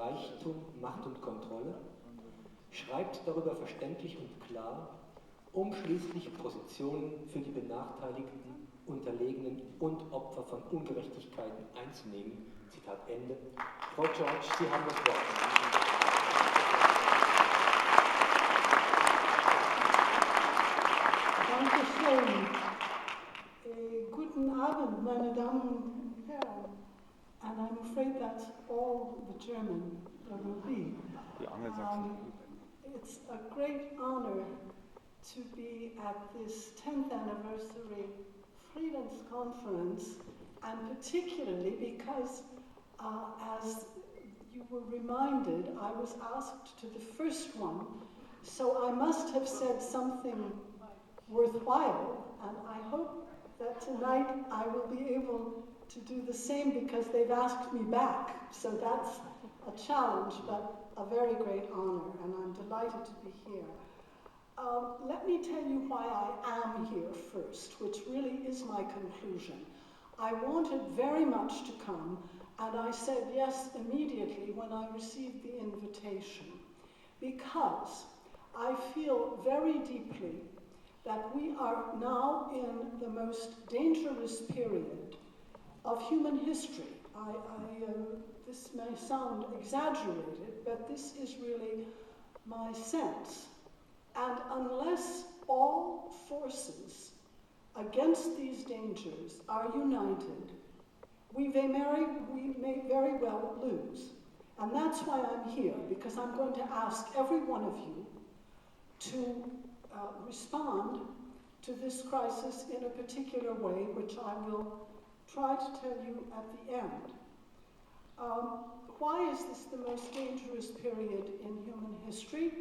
Reichtum, Macht und Kontrolle, schreibt darüber verständlich und klar, um schließlich Positionen für die Benachteiligten, Unterlegenen und Opfer von Ungerechtigkeiten einzunehmen. Zitat Ende. Frau George, Sie haben das Wort. Dankeschön. Guten Abend, meine Damen und Herren. And I'm afraid that's all the German there will be. It's a great honor to be at this 10th anniversary Friedenskonferenz, and particularly because, as you were reminded, I was asked to the first one, so I must have said something worthwhile, and I hope that tonight I will be able to do the same because they've asked me back. So that's a challenge, but a very great honor, and I'm delighted to be here. Let me tell you why I am here first, which really is my conclusion. I wanted very much to come, and I said yes immediately when I received the invitation, because I feel very deeply that we are now in the most dangerous period of human history. This may sound exaggerated, but this is really my sense. And unless all forces against these dangers are united, we may very well lose. And that's why I'm here, because I'm going to ask every one of you to respond to this crisis in a particular way, which I will try to tell you at the end. Why is this the most dangerous period in human history?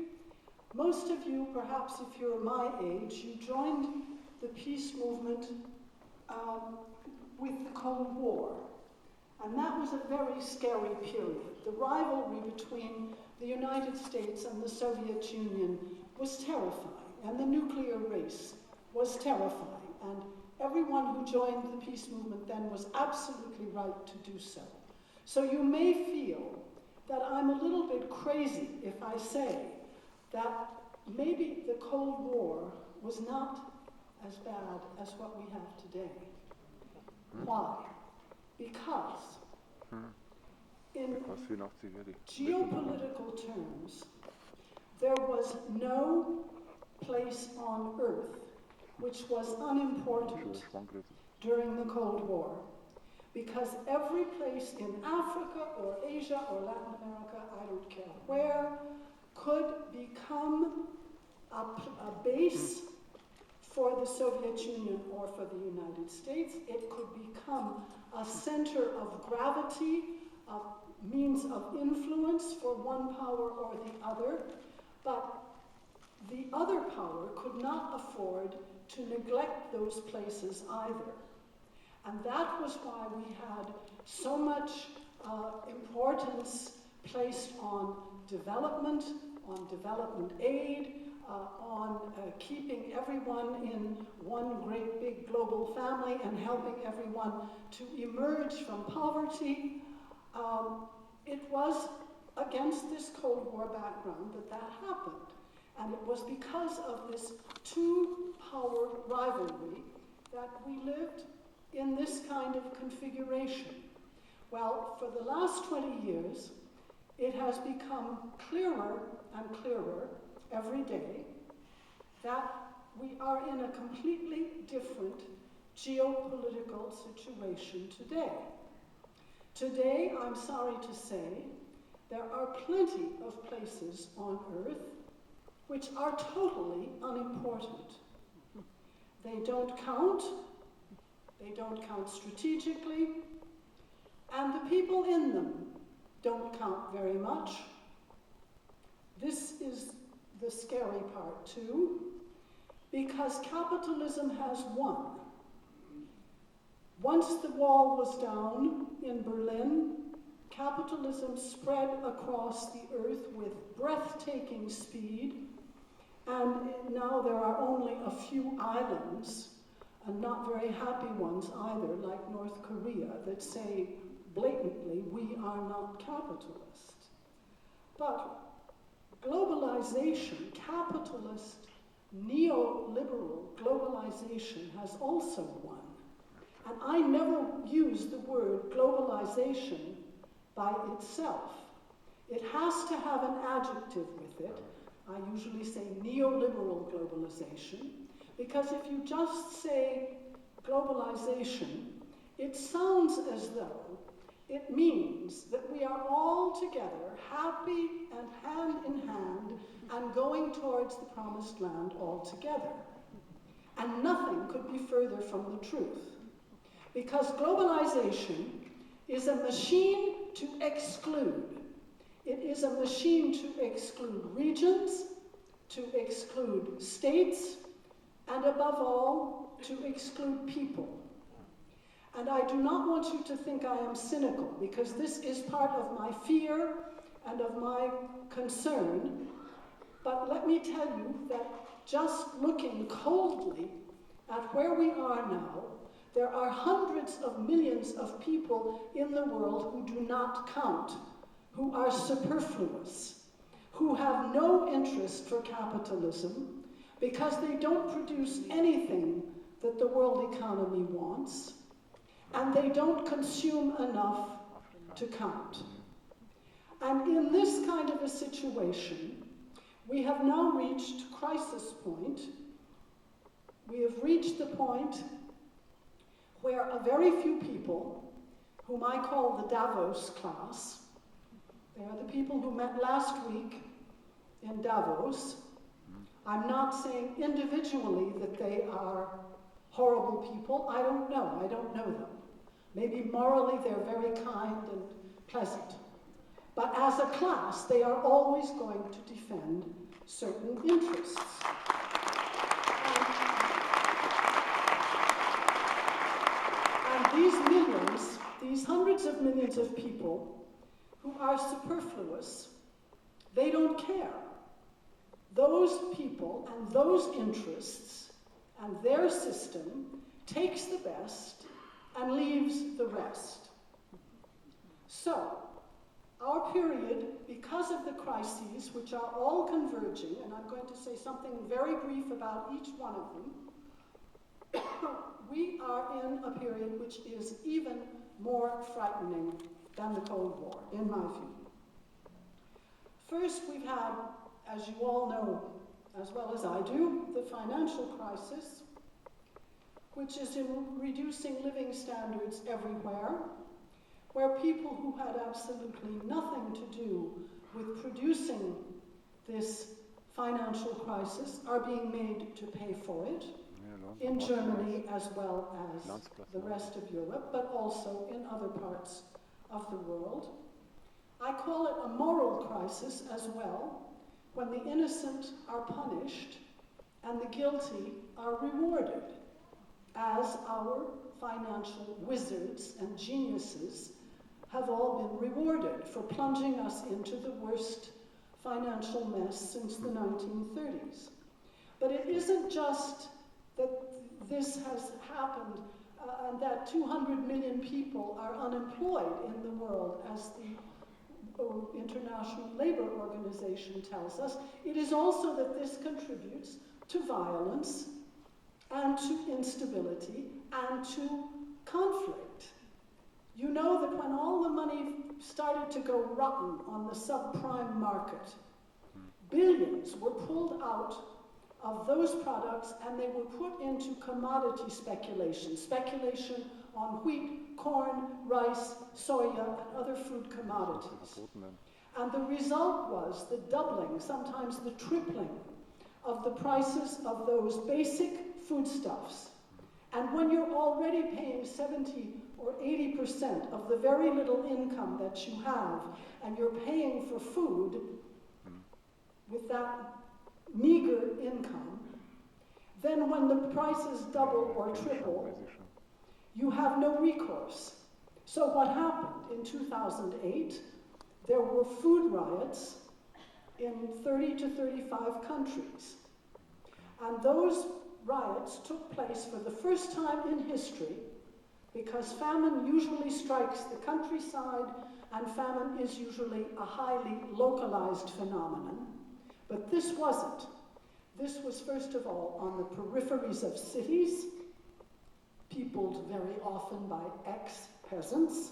Most of you, perhaps if you're my age, you joined the peace movement with the Cold War. And that was a very scary period. The rivalry between the United States and the Soviet Union was terrifying, and the nuclear race was terrifying. And everyone who joined the peace movement then was absolutely right to do so. So you may feel that I'm a little bit crazy if I say that maybe the Cold War was not as bad as what we have today. Why? Because in geopolitical terms, there was no place on Earth which was unimportant during the Cold War. Because every place in Africa or Asia or Latin America, I don't care where, could become a base for the Soviet Union or for the United States. It could become a center of gravity, a means of influence for one power or the other, but the other power could not afford to neglect those places either. And that was why we had so much importance placed on development aid, on keeping everyone in one great big global family and helping everyone to emerge from poverty. It was against this Cold War background that happened. And it was because of this two-power rivalry that we lived in this kind of configuration. Well, for the last 20 years, it has become clearer and clearer every day that we are in a completely different geopolitical situation today. Today, I'm sorry to say, there are plenty of places on Earth which are totally unimportant. They don't count strategically, and the people in them don't count very much. This is the scary part too, because capitalism has won. Once the wall was down in Berlin, capitalism spread across the earth with breathtaking speed, and now there are only a few islands, and not very happy ones either, like North Korea, that say blatantly, we are not capitalist. But globalization, capitalist, neoliberal globalization has also won. And I never use the word globalization by itself. It has to have an adjective with it. I usually say neoliberal globalization, because if you just say globalization, it sounds as though it means that we are all together, happy and hand in hand, and going towards the promised land all together. And nothing could be further from the truth. Because globalization is a machine to exclude. It is a machine to exclude regions, to exclude states, and above all, to exclude people. And I do not want you to think I am cynical, because this is part of my fear and of my concern. But let me tell you that just looking coldly at where we are now, there are hundreds of millions of people in the world who do not count, who are superfluous, who have no interest for capitalism because they don't produce anything that the world economy wants, and they don't consume enough to count. And in this kind of a situation, we have now reached crisis point. We have reached the point where a very few people, whom I call the Davos class, they are the people who met last week in Davos. I'm not saying individually that they are horrible people. I don't know. I don't know them. Maybe morally they're very kind and pleasant. But as a class, they are always going to defend certain interests. And these millions, these hundreds of millions of people who are superfluous, they don't care. Those people and those interests and their system takes the best and leaves the rest. So, our period, because of the crises, which are all converging, and I'm going to say something very brief about each one of them, we are in a period which is even more frightening than the Cold War, in my view. First, we've had, as you all know as well as I do, the financial crisis, which is in reducing living standards everywhere, where people who had absolutely nothing to do with producing this financial crisis are being made to pay for it, in Germany as well as the rest of Europe, but also in other parts of the world. I call it a moral crisis as well, when the innocent are punished and the guilty are rewarded, as our financial wizards and geniuses have all been rewarded for plunging us into the worst financial mess since the 1930s. But it isn't just that this has happened and that 200 million people are unemployed in the world, as the International Labour Organization tells us. It is also that this contributes to violence and to instability and to conflict. You know that when all the money started to go rotten on the subprime market, billions were pulled out of those products and they were put into commodity speculation on wheat, corn, rice, soya, and other food commodities. And the result was the doubling, sometimes the tripling, of the prices of those basic foodstuffs. And when you're already paying 70 or 80% of the very little income that you have, and you're paying for food with that meager income, then when the prices double or triple, you have no recourse. So what happened in 2008? There were food riots in 30 to 35 countries. And those riots took place for the first time in history, because famine usually strikes the countryside and famine is usually a highly localized phenomenon. But this wasn't. This was first of all on the peripheries of cities, peopled very often by ex-peasants,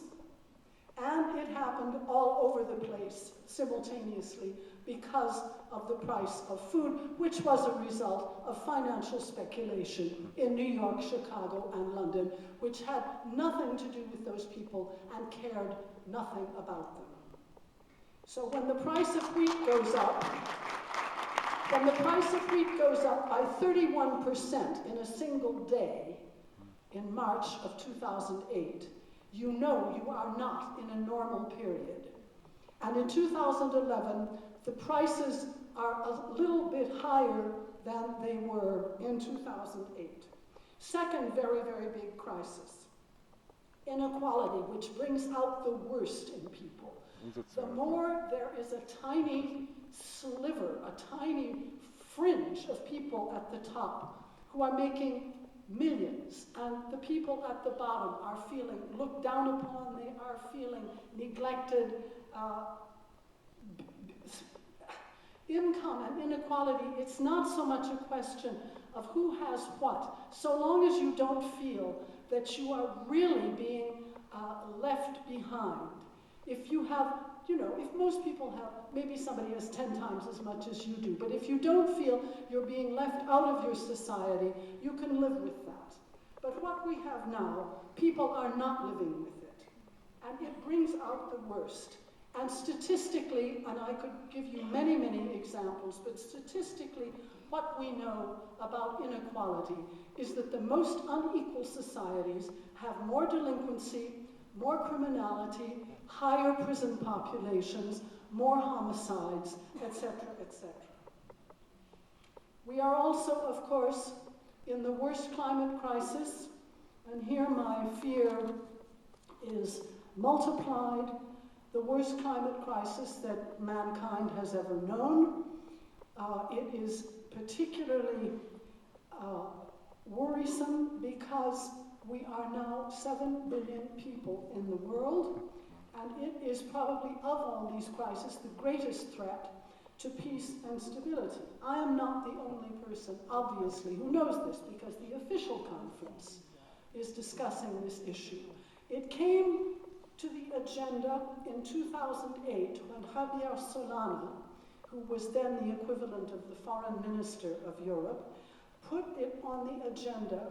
and it happened all over the place simultaneously because of the price of food, which was a result of financial speculation in New York, Chicago, and London, which had nothing to do with those people and cared nothing about them. So when the price of wheat goes up, by 31% in a single day in March of 2008, you know you are not in a normal period. And in 2011, the prices are a little bit higher than they were in 2008. Second very, very big crisis, inequality, which brings out the worst in people. The more there is a tiny sliver, a tiny fringe of people at the top who are making millions, and the people at the bottom are feeling looked down upon, they are feeling neglected. Income and inequality, it's not so much a question of who has what, so long as you don't feel that you are really being left behind. If you have, if most people have, maybe somebody has 10 times as much as you do, but if you don't feel you're being left out of your society, you can live with that. But what we have now, people are not living with it. And it brings out the worst. And statistically, and I could give you many, many examples, but statistically, what we know about inequality is that the most unequal societies have more delinquency, more criminality, higher prison populations, more homicides, etc., etc. We are also, of course, in the worst climate crisis, and here my fear is multiplied, the worst climate crisis that mankind has ever known. It is particularly worrisome because we are now 7 billion people in the world, and it is probably, of all these crises, the greatest threat to peace and stability. I am not the only person, obviously, who knows this, because the official conference is discussing this issue. It came to the agenda in 2008 when Javier Solana, who was then the equivalent of the foreign minister of Europe, put it on the agenda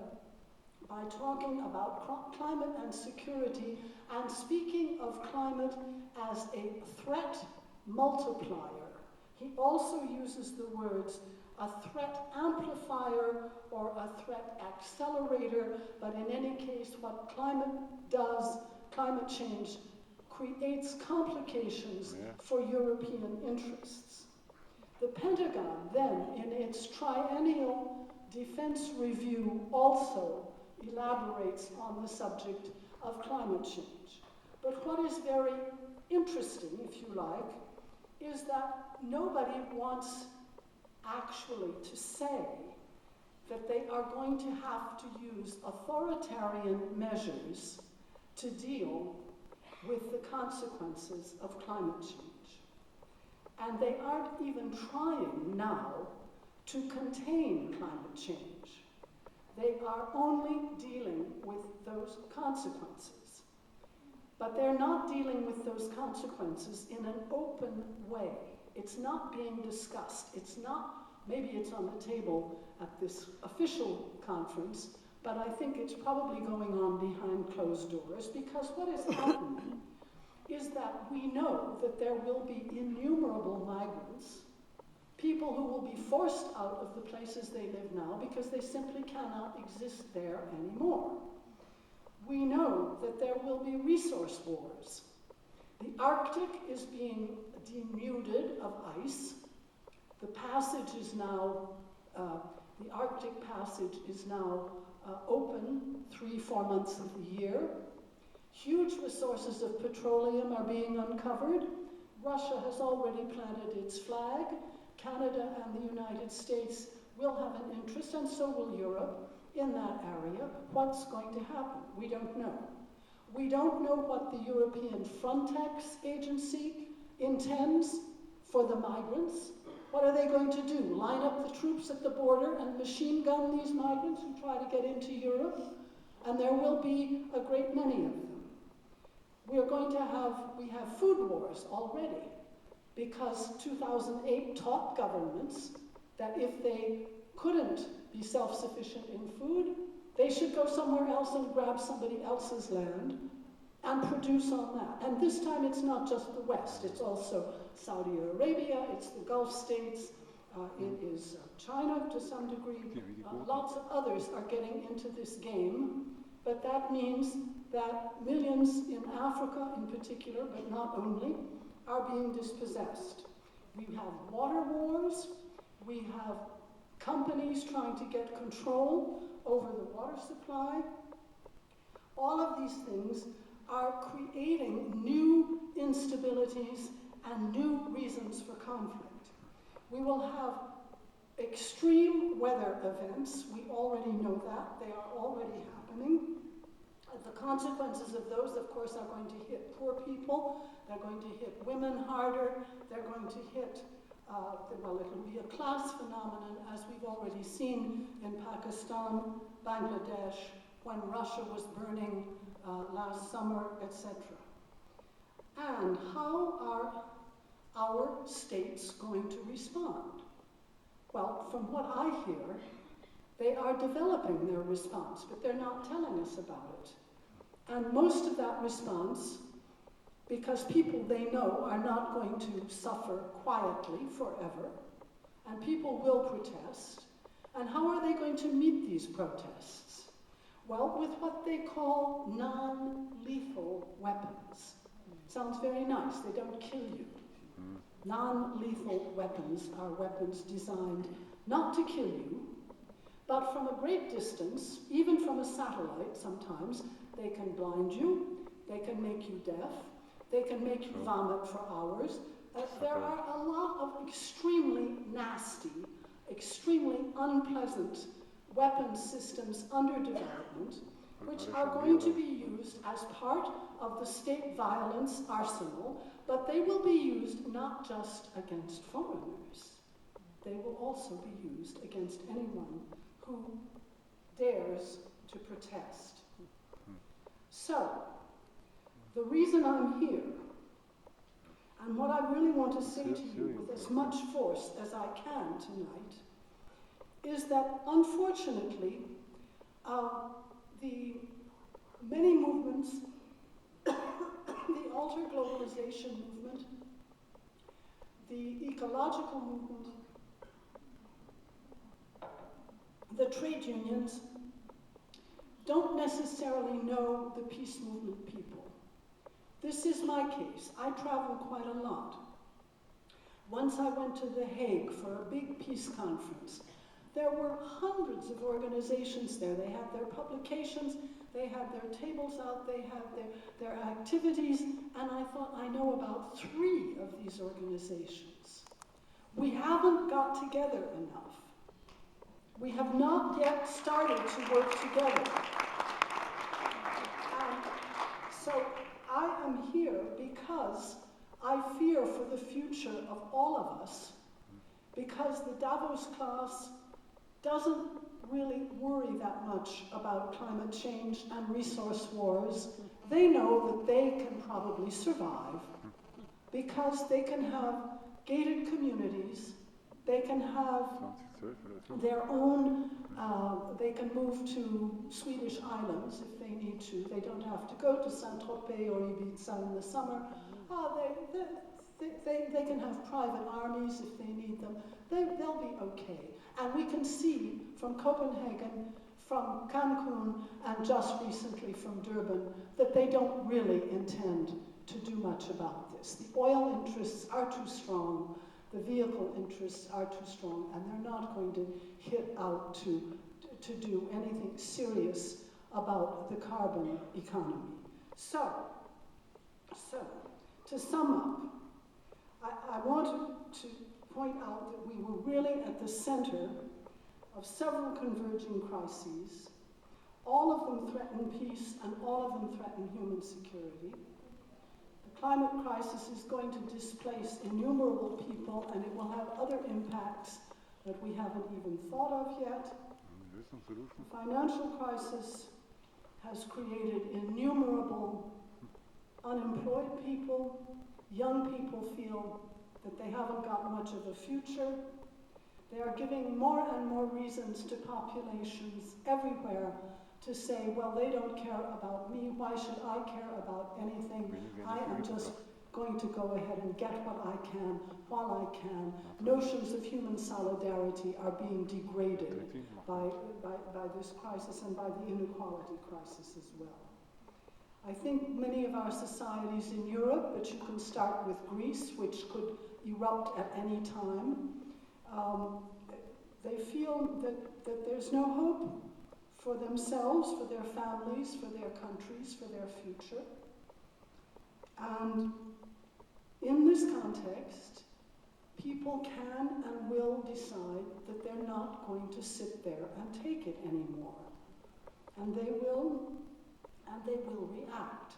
by talking about climate and security and speaking of climate as a threat multiplier. He also uses the words a threat amplifier or a threat accelerator, but in any case, what climate does, climate change creates complications for European interests. The Pentagon then, in its triennial defense review, also elaborates on the subject of climate change. But what is very interesting, if you like, is that nobody wants actually to say that they are going to have to use authoritarian measures to deal with the consequences of climate change. And they aren't even trying now to contain climate change. They are only dealing with those consequences. But they're not dealing with those consequences in an open way. It's not being discussed. It's not, maybe it's on the table at this official conference, but I think it's probably going on behind closed doors, because what is happening is that we know that there will be innumerable migrants, people who will be forced out of the places they live now because they simply cannot exist there anymore. We know that there will be resource wars. The Arctic is being denuded of ice. The passage is now, the Arctic Passage is now open 3-4 months of the year. Huge resources of petroleum are being uncovered. Russia has already planted its flag. Canada and the United States will have an interest, and so will Europe, in that area. What's going to happen? We don't know. We don't know what the European Frontex agency intends for the migrants. What are they going to do? Line up the troops at the border and machine gun these migrants who try to get into Europe? And there will be a great many of them. We have food wars already, because 2008 taught governments that if they couldn't be self-sufficient in food, they should go somewhere else and grab somebody else's land and produce on that. And this time it's not just the West, it's also Saudi Arabia, it's the Gulf states, it is China to some degree. Lots of others are getting into this game, but that means that millions in Africa in particular, but not only, are being dispossessed. We have water wars, we have companies trying to get control over the water supply. All of these things are creating new instabilities and new reasons for conflict. We will have extreme weather events. We already know that. They are already happening. The consequences of those, of course, are going to hit poor people. They're going to hit women harder. They're going to hit, well, it will be a class phenomenon, as we've already seen in Pakistan, Bangladesh, when Russia was burning last summer, etc. And how are our states going to respond? Well, from what I hear, they are developing their response, but they're not telling us about it. And most of that response, because people they know are not going to suffer quietly forever, and people will protest. And how are they going to meet these protests? Well, with what they call non-lethal weapons. Sounds very nice, they don't kill you. Non-lethal weapons are weapons designed not to kill you, but from a great distance, even from a satellite sometimes, they can blind you, they can make you deaf, they can make you vomit for hours. There are a lot of extremely nasty, extremely unpleasant weapon systems under development, which are going to be used as part of the state violence arsenal, but they will be used not just against foreigners. They will also be used against anyone who dares to protest. So, the reason I'm here, and what I really want to say to you with as much force as I can tonight, is that unfortunately, the many movements, the alter globalization movement, the ecological movement, the trade unions, don't necessarily know the peace movement people. This is my case. I travel quite a lot. Once I went to The Hague for a big peace conference. There were hundreds of organizations there. They had their publications, they had their tables out, they had their activities, and I thought, I know about 3 of these organizations. We haven't got together enough. We have not yet started to work together. And so I am here because I fear for the future of all of us, because the Davos class doesn't really worry that much about climate change and resource wars. They know that they can probably survive because they can have gated communities, they can have their own, they can move to Swedish islands if they need to. They don't have to go to Saint-Tropez or Ibiza in the summer. They can have private armies if they need them. They'll be okay. And we can see from Copenhagen, from Cancun, and just recently from Durban, that they don't really intend to do much about this. The oil interests are too strong, the vehicle interests are too strong, and they're not going to hit out to do anything serious about the carbon economy. So to sum up, I want to point out that we were really at the center of several converging crises, All of them threaten peace and all of them threaten human security. The climate crisis is going to displace innumerable people and it will have other impacts that we haven't even thought of yet. The financial crisis has created innumerable unemployed people. Young people feel that they haven't got much of a future. They are giving more and more reasons to populations everywhere to say, well, they don't care about me, why should I care about anything? I am just going to go ahead and get what I can while I can. Notions of human solidarity are being degraded by this crisis and by the inequality crisis as well. I think many of our societies in Europe, but you can start with Greece, which could erupt at any time, they feel that there's no hope for themselves, for their families, for their countries, for their future. And in this context, people can and will decide that they're not going to sit there and take it anymore. And they will react.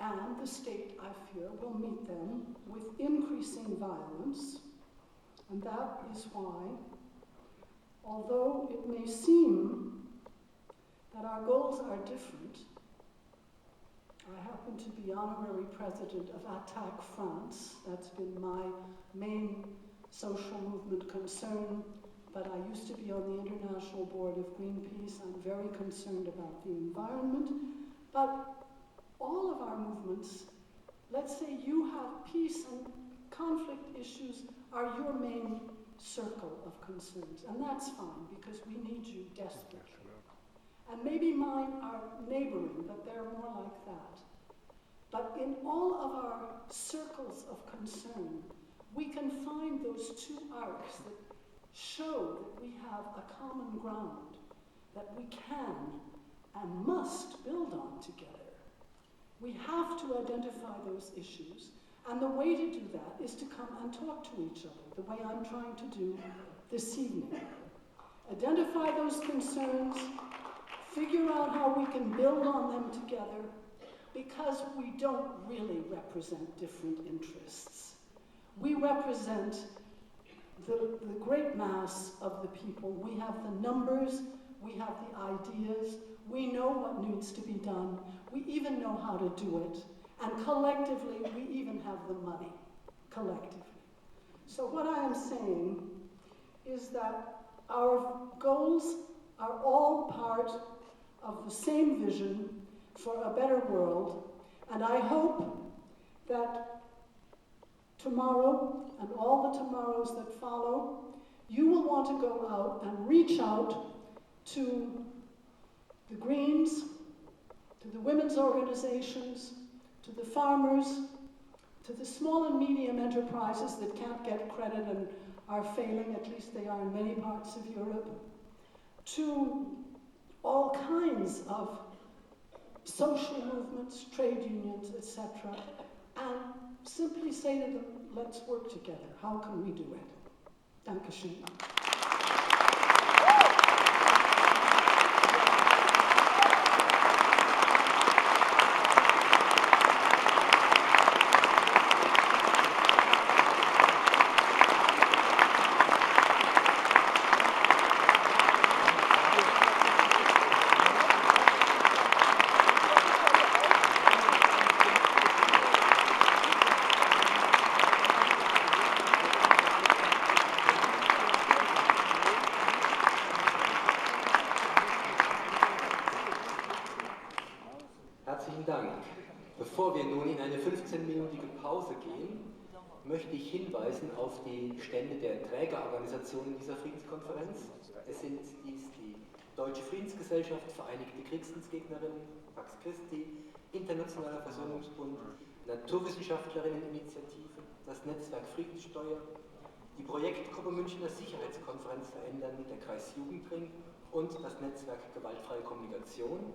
And the state, I fear, will meet them with increasing violence. And that is why, although it may seem that our goals are different, I happen to be honorary president of attac-France. That's been my main social movement concern, but I used to be on the international board of Greenpeace. I'm very concerned about the environment, but all of our movements, let's say you have peace and conflict issues are your main circle of concerns, and that's fine because we need you desperately. And maybe mine are neighboring, but they're more like that. But in all of our circles of concern, we can find those two arcs that show that we have a common ground that we can and must build on together. We have to identify those issues, and the way to do that is to come and talk to each other, the way I'm trying to do this evening. Identify those concerns, figure out how we can build on them together, because we don't really represent different interests. We represent the great mass of the people. We have the numbers, we have the ideas, we know what needs to be done, we even know how to do it, and collectively we even have the money, collectively. So what I am saying is that our goals are all part of the same vision for a better world, and I hope that tomorrow and all the tomorrows that follow, you will want to go out and reach out to the Greens, to the women's organizations, to the farmers, to the small and medium enterprises that can't get credit and are failing, at least they are in many parts of Europe, to all kinds of social movements, trade unions, etc., and simply say to them, let's work together. How can we do it? Dankeschön. Bevor wir nun in eine 15-minütige Pause gehen, möchte ich hinweisen auf die Stände der Trägerorganisationen dieser Friedenskonferenz. Es sind dies die Deutsche Friedensgesellschaft, Vereinigte Kriegsdienstgegnerinnen, Pax Christi, Internationaler Versöhnungsbund, Naturwissenschaftlerinneninitiative, das Netzwerk Friedenssteuer, die Projektgruppe Münchner Sicherheitskonferenz verändern, der Kreis Jugendring und das Netzwerk Gewaltfreie Kommunikation.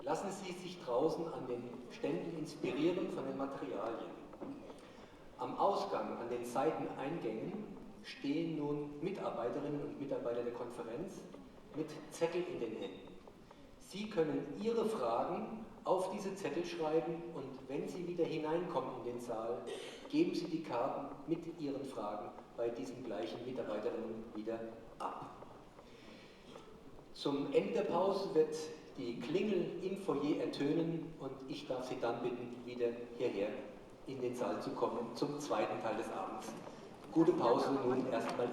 Lassen Sie sich draußen an den Ständen inspirieren von den Materialien. Am Ausgang, an den Seiteneingängen, stehen nun Mitarbeiterinnen und Mitarbeiter der Konferenz mit Zettel in den Händen. Sie können Ihre Fragen auf diese Zettel schreiben und wenn Sie wieder hineinkommen in den Saal, geben Sie die Karten mit Ihren Fragen bei diesen gleichen Mitarbeiterinnen wieder ab. Zum Ende der Pause wird die Klingel im Foyer ertönen und ich darf Sie dann bitten, wieder hierher in den Saal zu kommen zum zweiten Teil des Abends. Gute Pause nun erstmal.